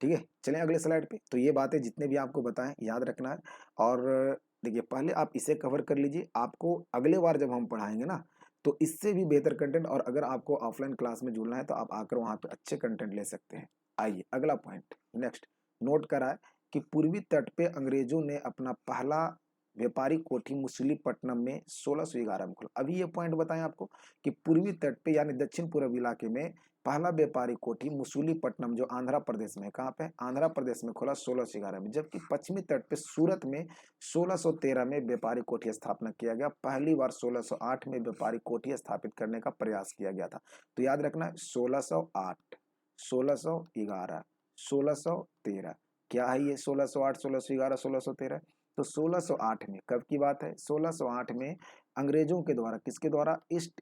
ठीक है। चलें अगले स्लाइड पे। तो ये बातें जितने भी आपको बताएं याद रखना है और देखिए पहले आप इसे कवर कर लीजिए। आपको अगले बार जब हम पढ़ाएंगे ना तो इससे भी बेहतर कंटेंट, और अगर आपको ऑफलाइन क्लास में जुड़ना है तो आप आकर वहाँ पे अच्छे कंटेंट ले सकते हैं। आइए अगला पॉइंट नेक्स्ट नोट करा है कि पूर्वी तट पे अंग्रेजों ने अपना पहला व्यापारिक कोठी मछलीपट्टनम में 1611 में खोला। अभी ये पॉइंट बताएं आपको कि पूर्वी तट पे यानी दक्षिण पूर्व इलाके में पहला व्यापारिक कोठी मसूलीपट्टनम जो आंध्र प्रदेश में, कहाँ पे? आंध्र प्रदेश में खोला 1611 में। जबकि पश्चिमी तट पे सूरत में 1613 में व्यापारिक कोठी स्थापना किया गया। पहली बार 1608 में व्यापारिक कोठी स्थापित करने का प्रयास किया गया था। तो याद रखना है 1608, 1611, 1613, क्या है ये? 1608, 1611, 1613। तो 1608 में, कब की बात है? 1608 में अंग्रेजों के द्वारा, किसके द्वारा? ईस्ट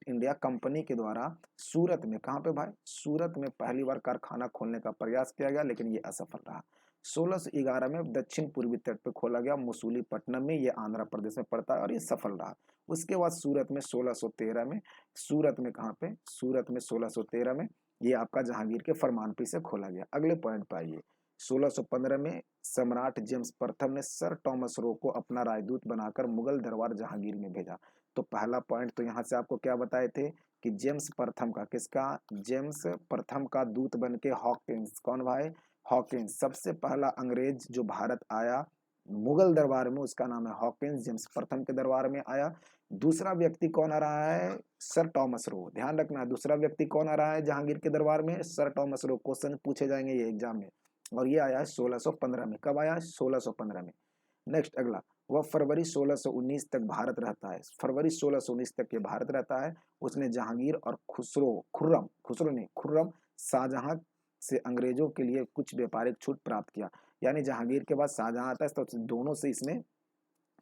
इंडिया कंपनी के द्वारा सूरत में, कहाँ पे भाई? सूरत में पहली बार कारखाना खोलने का प्रयास किया गया लेकिन ये असफल रहा। 1611 में दक्षिण पूर्वी तट पे खोला गया मसूलीपट्टनम में, ये आंध्र प्रदेश में पड़ता है और ये सफल रहा। उसके बाद सूरत में 1613 में, सूरत में कहाँ पे? सूरत में 1613 में ये आपका जहांगीर के फरमान पे से खोला गया। अगले पॉइंट पे आइए। 1615 में सम्राट जेम्स प्रथम ने सर टॉमस रो को अपना राजदूत बनाकर मुगल दरबार जहांगीर में भेजा। तो पहला पॉइंट तो यहाँ से आपको क्या बताए थे कि जेम्स प्रथम का, किसका? जेम्स प्रथम का दूत बन के हॉकिंस, कौन भाई? हॉकिंस, सबसे पहला अंग्रेज जो भारत आया मुगल दरबार में उसका नाम है हॉकिंस, जेम्स प्रथम के दरबार में आया। दूसरा व्यक्ति कौन आ रहा है? Sir Thomas Roe. ध्यान रखना है दूसरा व्यक्ति कौन आ रहा है जहांगीर के दरबार में? Sir Thomas Roe. क्वेश्चन पूछे जाएंगे ये एग्जाम में, और ये आया है 1615 में। कब आया? 1615 में। नेक्स्ट अगला, वह फरवरी 1619 तक भारत रहता है। फरवरी 1619 तक ये भारत रहता है। उसने जहांगीर और खुर्रम शाहजहां से अंग्रेजों के लिए कुछ व्यापारिक छूट प्राप्त किया। यानी जहांगीर के बाद शाहजहां आता है तो दोनों से इसने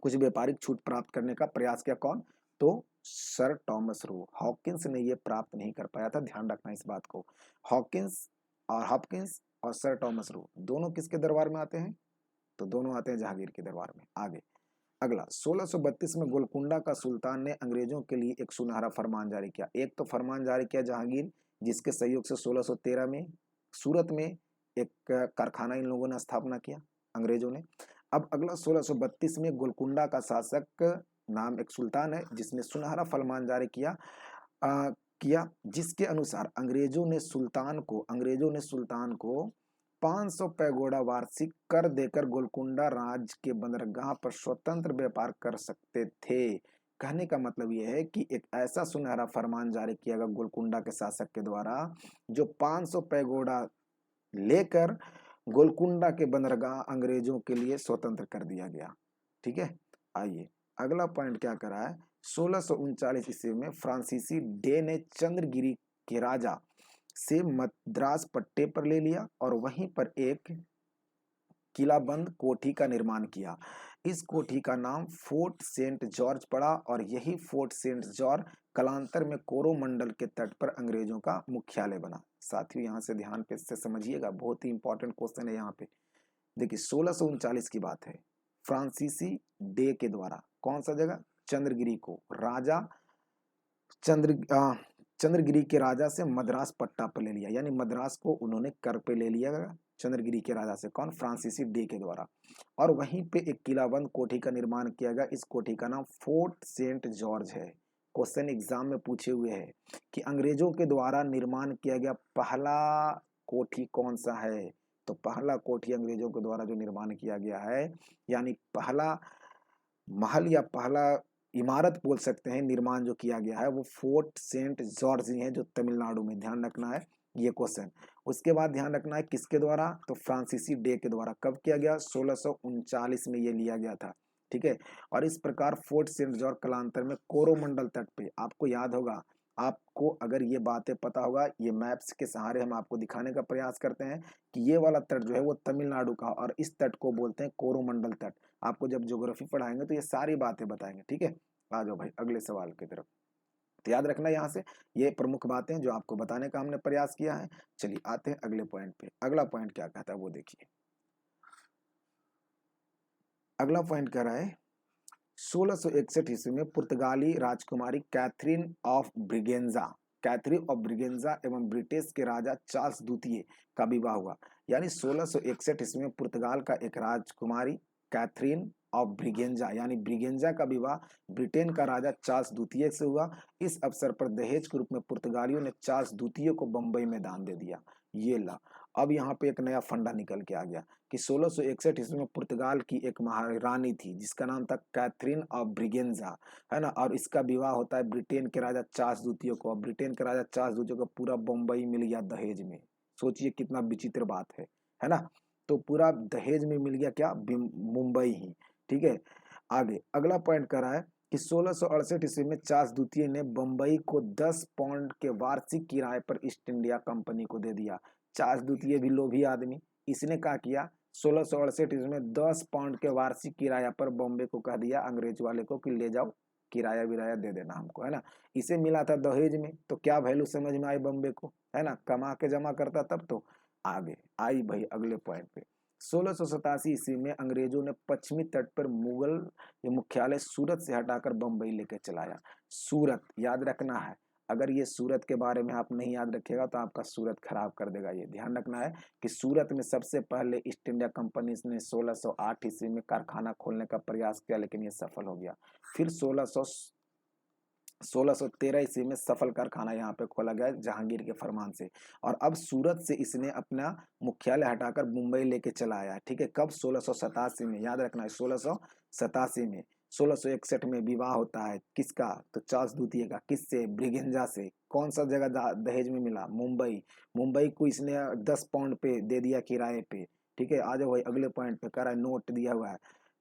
कुछ व्यापारिक छूट प्राप्त करने का प्रयास किया। कौन? तो सर टॉमस रो। हॉकिंस ने ये प्राप्त नहीं कर पाया था, ध्यान रखना इस बात को। हॉपकिंस और सर टॉमस रो दोनों किसके दरबार में आते हैं? तो दोनों आते हैं जहांगीर के दरबार में। आगे अगला 1632 में गोलकुंडा का सुल्तान ने अंग्रेजों के लिए एक सुनहरा फरमान जारी किया। एक तो फरमान जारी किया जहांगीर, जिसके सहयोग से 1613 में सूरत में एक कारखाना इन लोगों ने स्थापना किया अंग्रेजों ने। अब अगला 1632 में गोलकुंडा का शासक नाम एक सुल्तान है जिसने सुनहरा फरमान जारी किया जिसके अनुसार अंग्रेजों ने सुल्तान को 500 पैगोडा वार्षिक कर देकर गोलकुंडा राज्य के बंदरगाह पर स्वतंत्र व्यापार कर सकते थे। कहने का मतलब यह है कि एक ऐसा सुनहरा फरमान जारी किया गया गोलकुंडा के शासक के द्वारा जो 500 पैगोडा लेकर गोलकुंडा के बंदरगाह अंग्रेजों के लिए स्वतंत्र कर दिया गया। ठीक है, आइए अगला पॉइंट क्या करा है। 1639 ईस्वी में फ्रांसीसी डे ने चंद्रगिरी के राजा से मद्रास पट्टे पर ले लिया और वहीं पर एक किलाबंद कोठी का निर्माण किया। इस कोठी का नाम फोर्ट सेंट जॉर्ज पड़ा और यही फोर्ट सेंट जॉर्ज कालांतर में कोरोमंडल के तट पर अंग्रेजों का मुख्यालय बना। साथियों यहाँ से ध्यान पे से समझिएगा, बहुत ही इंपॉर्टेंट क्वेश्चन है यहाँ पे। देखिए 1639 की बात है, फ्रांसीसी डे के द्वारा कौन सा जगह, चंद्रगिरी को राजा चंद्रगिरी के राजा से मद्रास पट्टा पर ले लिया, यानी मद्रास को उन्होंने कर पे ले लिया चंद्रगिरी के राजा से। कौन, फ्रांसीसी डे के द्वारा। और वहीं पे एक किलाबंद कोठी का निर्माण किया गया। इस कोठी का नाम फोर्ट सेंट जॉर्ज है। क्वेश्चन एग्जाम में पूछे हुए हैं कि अंग्रेजों के द्वारा निर्माण किया गया पहला कोठी कौन सा है। तो पहला कोठी अंग्रेजों के द्वारा जो निर्माण किया गया है, यानी पहला महल या पहला इमारत बोल सकते हैं निर्माण जो किया गया है, वो फोर्ट सेंट जॉर्ज ही है जो तमिलनाडु में। ध्यान रखना है ये क्वेश्चन। उसके बाद ध्यान रखना है किसके द्वारा, तो फ्रांसीसी डे के द्वारा। कब किया गया, 1639 में ये लिया गया था। ठीक है, और इस प्रकार फोर्ट सेंट जॉर्ज कालांतर में कोरोमंडल तट पे, आपको याद होगा, आपको अगर ये बातें पता होगा, ये मैप्स के सहारे हम आपको दिखाने का प्रयास करते हैं कि ये वाला तट जो है वो तमिलनाडु का, और इस तट को बोलते हैं कोरोमंडल तट। आपको जब ज्योग्राफी पढ़ाएंगे तो ये सारी बातें बताएंगे। ठीक है, आ जाओ भाई अगले सवाल की तरफ। तो याद रखना यहाँ से ये प्रमुख बातें जो आपको बताने का हमने प्रयास किया है। चलिए आते हैं अगले पॉइंट पे। अगला पॉइंट क्या कहता है वो देखिए। अगला पॉइंट कह रहा है 1661 ईस्वी में पुर्तगाली राजकुमारी कैथरीन ऑफ ब्रिगेंजा एवं ब्रिटिश के राजा चार्ल्स द्वितीय का विवाह हुआ। यानी 1661 ईस्वी में पुर्तगाल का एक राजकुमारी कैथरीन ऑफ ब्रिगेंजा यानी ब्रिगेंजा का विवाह ब्रिटेन का राजा चार्ल्स द्वितीय से हुआ। इस अवसर पर दहेज के रूप में पुर्तगालियों ने चार्ल्स द्वितीय को बंबई में दान दे दिया। ये ला, अब यहाँ पे एक नया फंडा निकल के आ गया कि 1661 ईस्वी में पुर्तगाल की एक महारानी थी जिसका नाम था कैथरीन ऑफ ब्रिगेंजा, है ना, और इसका विवाह होता है ब्रिटेन के राजा चार्ल्स द्वितीय को। ब्रिटेन के राजा चार्ल्स द्वितीय को पूरा बंबई मिल गया दहेज में। सोचिए कितना विचित्र बात है ना। तो पूरा दहेज में मिल गया क्या, मुंबई ही। ठीक है, आगे अगला पॉइंट कर रहा है कि 1668 ईस्वी में चार्ल्स द्वितीय ने बंबई को 10 पाउंड के वार्षिक किराए पर ईस्ट इंडिया कंपनी को दे दिया। चार्ल्स द्वितीय भी लोभी आदमी, इसने क्या किया, 1668 ईस्वी में 10 पाउंड के वार्षिक किराया पर बॉम्बे को कह दिया अंग्रेज वाले को कि ले जाओ, किराया विराया दे देना हमको, है ना। इसे मिला था दहेज में, तो क्या वैल्यू समझ में आई बॉम्बे को, है ना, कमा के जमा करता तब तो। आगे आई भाई अगले पॉइंट पे। 1687 ईस्वी में अंग्रेजों ने पश्चिमी तट पर मुगल मुख्यालय सूरत से हटाकर बंबई लेकर चलाया। सूरत याद रखना है, अगर ये सूरत के बारे में आप नहीं याद रखिएगा तो आपका सूरत खराब कर देगा। ये ध्यान रखना है कि सूरत में सबसे पहले ईस्ट इंडिया कंपनी ने 1608 ईस्वी में कारखाना खोलने का प्रयास किया, लेकिन ये सफल हो गया। फिर 1613 ईस्वी में सफल कारखाना यहाँ पे खोला गया जहांगीर के फरमान से, और अब सूरत से इसने अपना मुख्यालय हटाकर मुंबई लेके चला आया। ठीक है, कब, 1687 में, याद रखना है 1687 में। 1661 में विवाह होता है किसका, तो चार्ल्स द्वितीय का। किससे, ब्रिगेंजा से। कौन सा जगह दहेज में मिला, मुंबई। मुंबई को इसने 10 पाउंड पे दे दिया किराए पे। ठीक है, आ जाओ भाई अगले पॉइंट पे। कह रहा है नोट दिया हुआ है,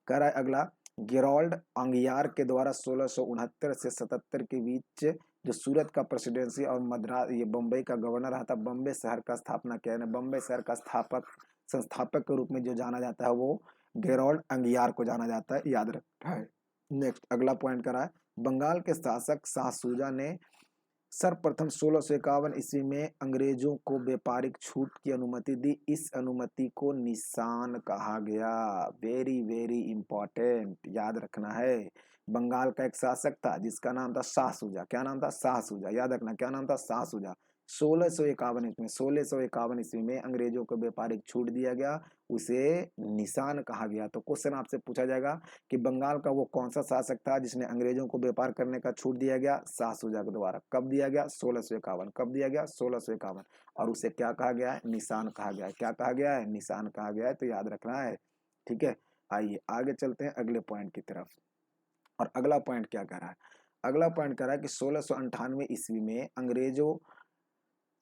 कह रहा है अगला, गेरोल्ड अंगियार के द्वारा 1669 से 77 के बीच जो सूरत का प्रेसिडेंसी और मद्रास ये बम्बई का गवर्नर रहा था, बम्बई शहर का स्थापना किया है। बम्बई शहर का संस्थापक के रूप में जो जाना जाता है वो गेरोल्ड अंगियार को जाना जाता है, याद रखना है। नेक्स्ट अगला पॉइंट करा है बंगाल के शासक शाह शुजा ने सर्वप्रथम 1651 ईस्वी में अंग्रेजों को व्यापारिक छूट की अनुमति दी। इस अनुमति को निशान कहा गया। वेरी वेरी इंपॉर्टेंट, याद रखना है। बंगाल का एक शासक था जिसका नाम था शाह शुजा। क्या नाम था? शाह शुजा। याद रखना, क्या नाम था? शाह शुजा। 1651 ईस्वी में अंग्रेजों को व्यापारिक छूट दिया गया, उसे निशान कहा गया। तो क्वेश्चन आपसे पूछा जाएगा कि बंगाल का वो कौन सा शासक था जिसने अंग्रेजों को व्यापार करने का छूट दिया गया? शाह शुजा के द्वारा। कब दिया गया? 1651। कब दिया गया? 1651। और उसे क्या कहा गया है? निशान कहा गया है। क्या कहा गया है? निशान कहा गया है। तो याद रखना है, ठीक है। आइए आगे चलते हैं अगले पॉइंट की तरफ। और अगला पॉइंट क्या कह रहा है? अगला पॉइंट कह रहा है कि 1698 ईस्वी में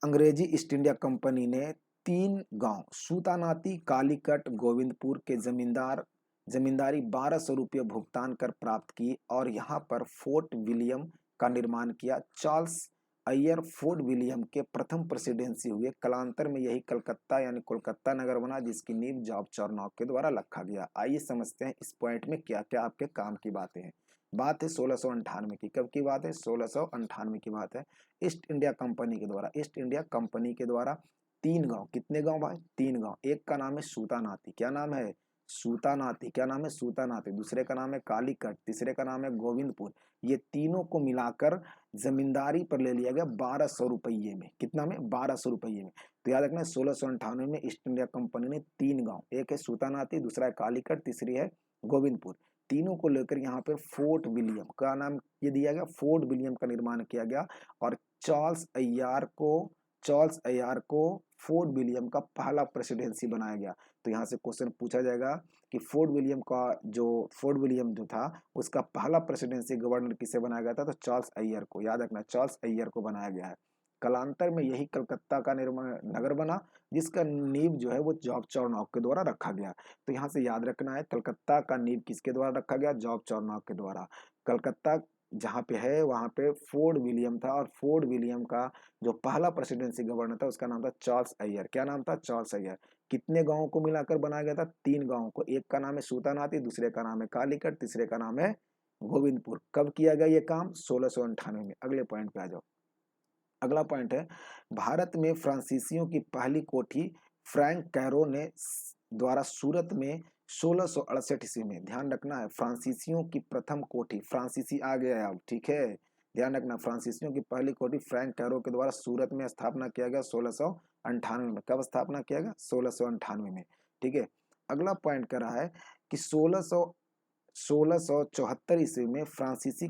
अंग्रेजी ईस्ट इंडिया कंपनी ने 3 गांव सूतानाती, कालीकट, गोविंदपुर के जमींदारी 1200 रुपये भुगतान कर प्राप्त की और यहाँ पर फोर्ट विलियम का निर्माण किया। चार्ल्स अय्यर फोर्ट विलियम के प्रथम प्रेसिडेंसी हुए। कालांतर में यही कलकत्ता यानी कोलकाता नगर बना, जिसकी नींव जॉर्ज चार्नॉक के द्वारा रखा गया। आइए समझते हैं इस पॉइंट में क्या क्या आपके काम की बातें हैं। बात है 1698 की। कब की बात है? 1698 की बात है। ईस्ट इंडिया कंपनी के द्वारा, ईस्ट इंडिया कंपनी के द्वारा 3 गांव, कितने गांव भाई? 3 गांव। एक का नाम है सूतानाती। क्या नाम है? सूतानाती। क्या नाम है? सूतानाती। दूसरे का नाम है कालीकट, तीसरे का नाम है गोविंदपुर। ये तीनों को मिलाकर जमींदारी पर ले लिया गया 1200 रुपये में। कितना में? 1200 रुपये में। तो याद रखना 1698 में ईस्ट इंडिया कंपनी ने 3 गांव, एक है सूतानाती, दूसरा है कालीकट, तीसरी है गोविंदपुर, तीनों को लेकर यहाँ पर फोर्ट विलियम का नाम ये दिया गया, फोर्ट विलियम का निर्माण किया गया। और चार्ल्स अय्यार को फोर्ट विलियम का पहला प्रेसिडेंसी बनाया गया। तो यहाँ से क्वेश्चन पूछा जाएगा कि फोर्ट विलियम जो था उसका पहला प्रेसिडेंसी गवर्नर किसे बनाया गया था? तो चार्ल्स अय्यर को। याद रखना, चार्ल्स अय्यर को बनाया गया है। कालांतर में यही कलकत्ता का निर्माण नगर बना, जिसका नींव जो है वो जॉर्ज चार्नॉक के द्वारा रखा गया। तो यहाँ से याद रखना है, कलकत्ता का नींव किसके द्वारा रखा गया? जॉर्ज चार्नॉक के द्वारा। कलकत्ता जहाँ पे है वहाँ पे फोर्ट विलियम था, और फोर्ट विलियम का जो पहला प्रेसिडेंसी गवर्नर था उसका नाम था चार्ल्स अय्यर। क्या नाम था? चार्ल्स अय्यर। कितने गांवों को मिलाकर बनाया गया था? 3 गांवों को। एक का नाम है सूतानाती, दूसरे का नाम है कालीकट, तीसरे का नाम है गोविंदपुर। कब किया गया ये काम? 1698 में। अगले पॉइंट पे आ जाओ। अगला पॉइंट है, भारत में फ्रांसीसियों की पहली कोठी फ्रैंक कैरो ने द्वारा सूरत में 1668 ईस्वी में। ध्यान रखना है, फ्रांसीसियों की प्रथम कोठी, फ्रांसीसी आ गया है अब, ठीक है। ध्यान रखना, फ्रांसीसियों की पहली कोठी फ्रैंक कैरो के द्वारा सूरत में स्थापना किया गया 1698 में। कब स्थापना किया गया? 1698 में, ठीक है। अगला पॉइंट कर रहा है कि 1674 ईस्वी में फ्रांसीसी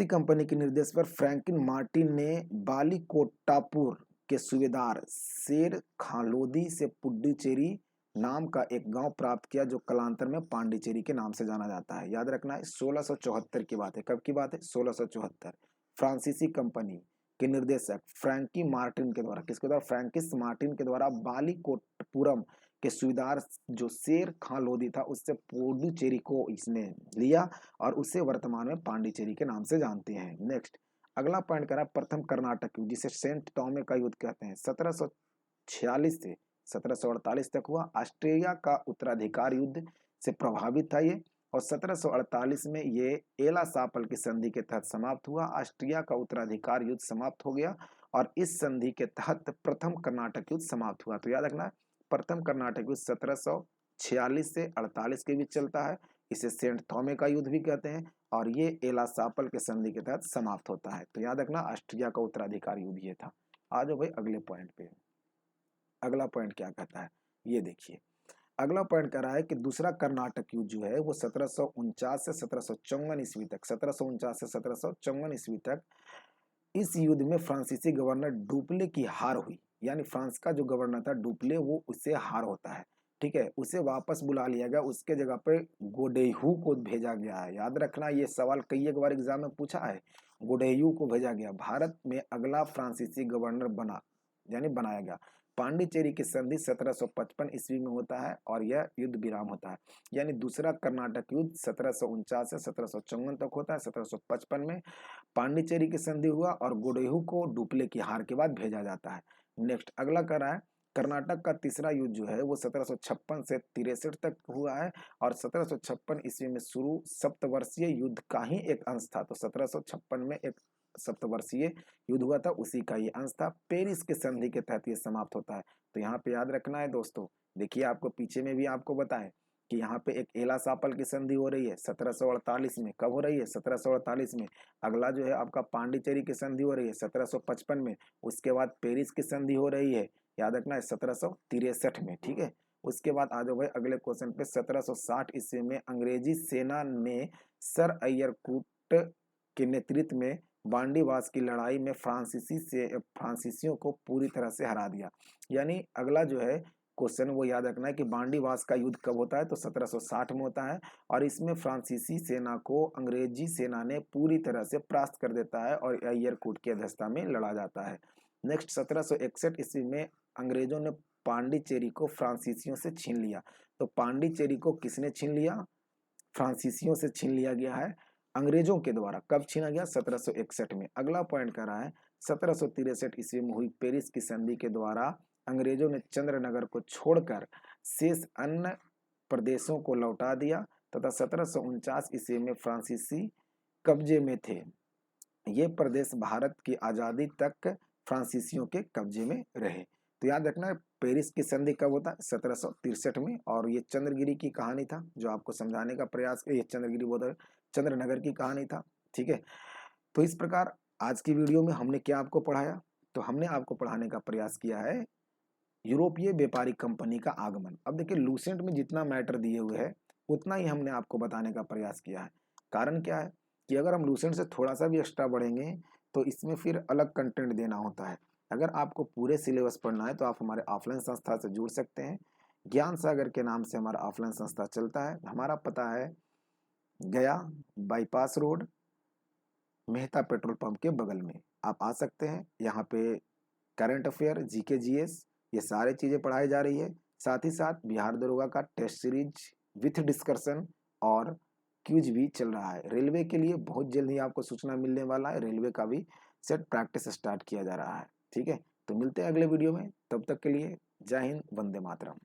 कंपनी के निर्देश पर फ्रैंकलिन मार्टिन ने बालीकोटापुर के सूबेदार शेर खां लोदी से पुडुचेरी नाम का एक गांव प्राप्त किया, जो कालांतर में पांडिचेरी के नाम से जाना जाता है। याद रखना है, 1674 की बात है। कब की बात है? 1674। फ्रांसीसी कंपनी के निर्देशक फ्रैंकी मार्टिन के द्वारा, किसके द्वारा? फ्रैंकिस मार्टिन के द्वारा बालीकोटपुरम के सूबेदार जो शेर खां लोदी था उससे पुडुचेरी को इसने लिया, और उसे वर्तमान में पांडिचेरी के नाम से जानते हैं। नेक्स्ट अगला पॉइंट करा प्रथम कर्नाटक युद्ध, जिसे सेंट टॉमे का युद्ध कहते हैं। 1746 से 1748 तक हुआ। ऑस्ट्रेलिया का उत्तराधिकार युद्ध से प्रभावित था ये, और 1748 में ये एला सापल की संधि के तहत समाप्त हुआ। ऑस्ट्रिया का उत्तराधिकार युद्ध समाप्त हो गया, और इस संधि के तहत प्रथम कर्नाटक युद्ध समाप्त हुआ। तो याद रखना, प्रथम कर्नाटक युद्ध 1746 से 48 के बीच चलता है। इसे सेंट थॉमे का युद्ध भी कहते हैं, और ये एला सापल के संधि के तहत समाप्त होता है। तो याद रखना, ऑस्ट्रिया का उत्तराधिकार युद्ध ये था। आ जाओ भाई अगले पॉइंट पे। अगला पॉइंट क्या कहता है ये देखिए। अगला पॉइंट कह रहा है कि दूसरा कर्नाटक युद्ध जो है वो 1749 से 1754 ईस्वी तक, 1749 से 1754 ईस्वी तक, इस युद्ध में फ्रांसीसी गवर्नर डुप्ले की हार हुई। यानी फ्रांस का जो गवर्नर था डुप्ले, वो उससे हार होता है, ठीक है। उसे वापस बुला लिया गया, उसके जगह पे गोडेहू को भेजा गया है। याद रखना, ये सवाल कई एक बार एग्जाम में पूछा है। गोडेहू को भेजा गया, भारत में अगला फ्रांसीसी गवर्नर बनाया गया। पांडिचेरी की संधि 1755 ईस्वी में होता है, और यह युद्ध विराम होता है। यानी दूसरा कर्नाटक युद्ध 1749 से 1754 तक होता है। 1755 में पांडिचेरी की संधि हुआ, और गोडेहू को डुप्ले की हार के बाद भेजा जाता है। नेक्स्ट अगला कर रहा है, कर्नाटक का तीसरा युद्ध जो है वो 1756 से 63 तक हुआ है और 1756 ईस्वी में शुरू सप्तवर्षीय युद्ध का ही एक अंश था। तो 1756 में एक सप्तवर्षीय युद्ध हुआ था, उसी का ये अंश था। पेरिस के संधि के तहत ये समाप्त होता है। तो यहाँ पे याद रखना है दोस्तों, देखिए आपको पीछे में भी आपको बताएं कि यहाँ पे एक एला सापल की संधि हो रही है 1748 में। कब हो रही है? 1748 में। अगला जो है आपका पांडिचेरी की संधि हो रही है 1755 में। उसके बाद पेरिस की संधि हो रही है, याद रखना है, 1763 में। ठीक है, उसके बाद आ जाओ भाई अगले क्वेश्चन पे। 1760 ईस्वी में अंग्रेजी सेना ने सर अय्यरकूट के नेतृत्व में बांडीवास की लड़ाई में फ्रांसीसियों को पूरी तरह से हरा दिया। यानी अगला जो है क्वेश्चन वो याद रखना है कि बांडीवास का युद्ध कब होता है? तो 1760 में होता है और इसमें फ्रांसीसी सेना को अंग्रेजी सेना ने पूरी तरह से परास्त कर देता है और अय्यरकूट की अध्यक्षता में लड़ा जाता है। नेक्स्ट 1761 ईस्वी में अंग्रेजों ने पांडिचेरी को फ्रांसीसियों से छीन लिया। तो पांडिचेरी को किसने छीन लिया? फ्रांसीसियों से छीन लिया गया है अंग्रेजों के द्वारा। कब छीना गया? 1761 में। अगला पॉइंट कर रहा है 1763 ईस्वी में हुई पेरिस की संधि के द्वारा अंग्रेजों ने चंद्रनगर को छोड़कर शेष अन्य प्रदेशों को लौटा दिया तथा 1749 ईस्वी में फ्रांसीसी कब्जे में थे। ये प्रदेश भारत की आजादी तक फ्रांसीसियों के कब्जे में रहे। तो याद रखना पेरिस की संधि कब होता है? 1763 में। और ये चंद्रगिरी की कहानी था जो आपको समझाने का प्रयास, ये चंद्रगिरी बोल चंद्रनगर की कहानी था। ठीक है, तो इस प्रकार आज की वीडियो में हमने क्या आपको पढ़ाया? तो हमने आपको पढ़ाने का प्रयास किया है यूरोपीय व्यापारिक कंपनी का आगमन। अब देखिए लूसेंट में जितना मैटर दिए हुए है उतना ही हमने आपको बताने का प्रयास किया है। कारण क्या है कि अगर हम लूसेंट से थोड़ा सा भी एक्स्ट्रा बढ़ेंगे तो इसमें फिर अलग कंटेंट देना होता है। अगर आपको पूरे सिलेबस पढ़ना है तो आप हमारे ऑफलाइन संस्था से जुड़ सकते हैं। ज्ञान सागर के नाम से हमारा ऑफलाइन संस्था चलता है। हमारा पता है गया bypass road, Mehta petrol pump के बगल में। आप आ सकते हैं। यहाँ पे करंट अफेयर, जीके, जीएस, ये सारी चीज़ें पढ़ाई जा रही है। साथ ही साथ बिहार दरोगा का टेस्ट सीरीज विथ डिस्कशन और क्विज भी चल रहा है। रेलवे के लिए बहुत जल्द ही आपको सूचना मिलने वाला है। रेलवे का भी सेट प्रैक्टिस स्टार्ट किया जा रहा है। ठीक है, तो मिलते हैं अगले वीडियो में। तब तक के लिए जय हिंद, वंदे मातरम।